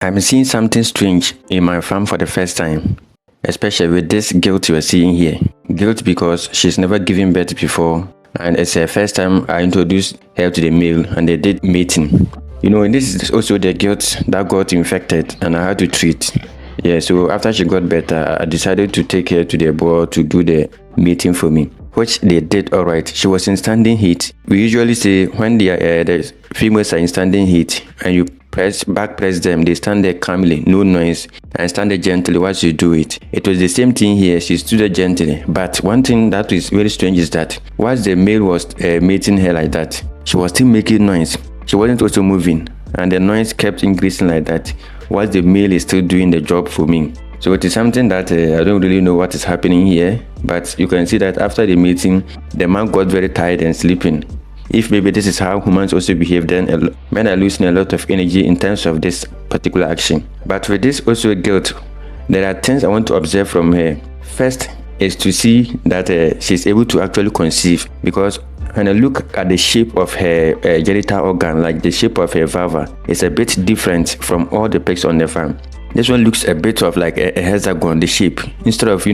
I'm seeing something strange in my farm for the first time, especially with this gilt you are seeing here. Gilt because she's never given birth before, and it's her first time I introduced her to the male and they did mating. You know, this is also the gilt that got infected and I had to treat. Yeah, so after she got better, I decided to take her to the board to do the mating for me, which they did alright. She was in standing heat. We usually say when the females are in standing heat and you back press them, they stand there calmly, no noise, and stand there gently whilst you do it. It was the same thing here. She stood there gently, but one thing that is very strange is that whilst the male was mating her like that, she was still making noise. She wasn't also moving, and the noise kept increasing like that whilst the male is still doing the job for me. So it is something that I don't really know what is happening here, but you can see that after the meeting, the man got very tired and sleeping. If maybe this is how humans also behave, then men are losing a lot of energy in terms of this particular action. But with this also guilt, there are things I want to observe from her. First is to see that she's able to actually conceive, because when I look at the shape of her genital organ, like the shape of her vulva, it's a bit different from all the pigs on the farm. This one looks a bit of like a hexagon, the shape. Instead of,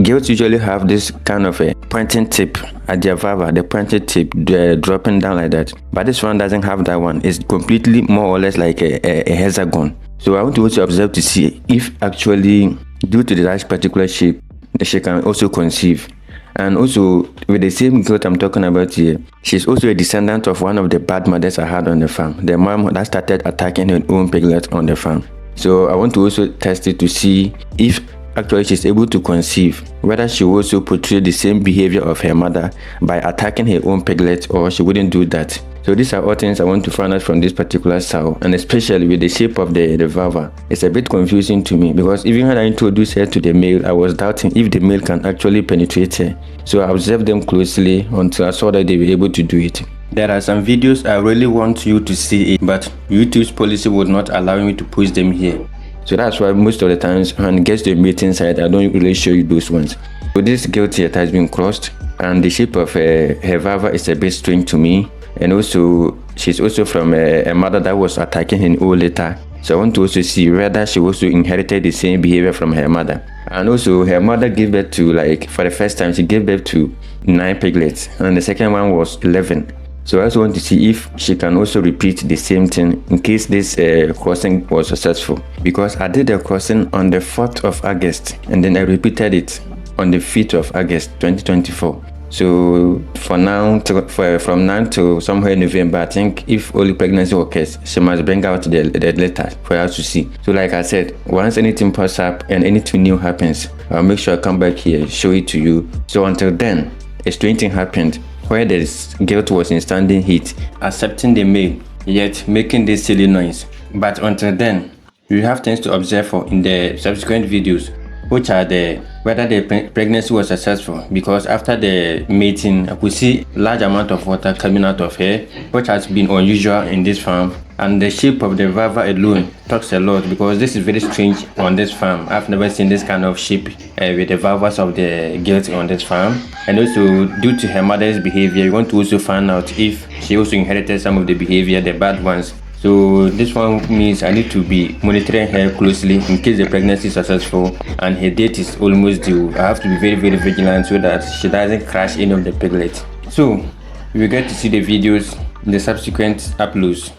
gilts usually have this kind of a pointing tip at their vulva, the pointed tip dropping down like that. But this one doesn't have that one. It's completely more or less like a hexagon. So I want to also observe to see if actually, due to that particular shape, she can also conceive. And also, with the same gilt I'm talking about here, she's also a descendant of one of the bad mothers I had on the farm. The mom that started attacking her own piglets on the farm. So I want to also test it to see if actually she's able to conceive, whether she will also portray the same behavior of her mother by attacking her own piglet, or she wouldn't do that. So these are all things I want to find out from this particular sow, and especially with the shape of the vulva. It's a bit confusing to me, because even when I introduced her to the male, I was doubting if the male can actually penetrate her. So I observed them closely until I saw that they were able to do it. There are some videos I really want you to see it, but YouTube's policy would not allow me to post them here. So that's why most of the times when it gets to the mating side, I don't really show you those ones. So this gilt here has been crossed, and the shape of her vulva is a bit strange to me. And also, she's also from a mother that was attacking her old later. So I want to also see whether she also inherited the same behavior from her mother. And also, her mother gave birth to, like, for the first time, she gave birth to 9 piglets, and the second one was 11. So I also want to see if she can also repeat the same thing in case this crossing was successful. Because I did the crossing on the 4th of August, and then I repeated it on the 5th of August 2024. So for now, from now to somewhere in November, I think if only pregnancy occurs, she must bring out the letter for us to see. So like I said, once anything pops up and anything new happens, I'll make sure I come back here, show it to you. So until then, a strange thing happened, where the gilt was in standing heat, accepting the male, yet making this silly noise. But until then, you have things to observe for in the subsequent videos, which are whether the pregnancy was successful, because after the mating, I could see large amount of water coming out of her, which has been unusual in this farm. And the shape of the vulva alone talks a lot, because this is very strange on this farm. I've never seen this kind of shape with the vulvas of the gilt on this farm. And also, due to her mother's behavior, you want to also find out if she also inherited some of the behavior, the bad ones. So this one means I need to be monitoring her closely in case the pregnancy is successful and her date is almost due. I have to be very, very vigilant so that she doesn't crash any of the piglets. So you will get to see the videos in the subsequent uploads.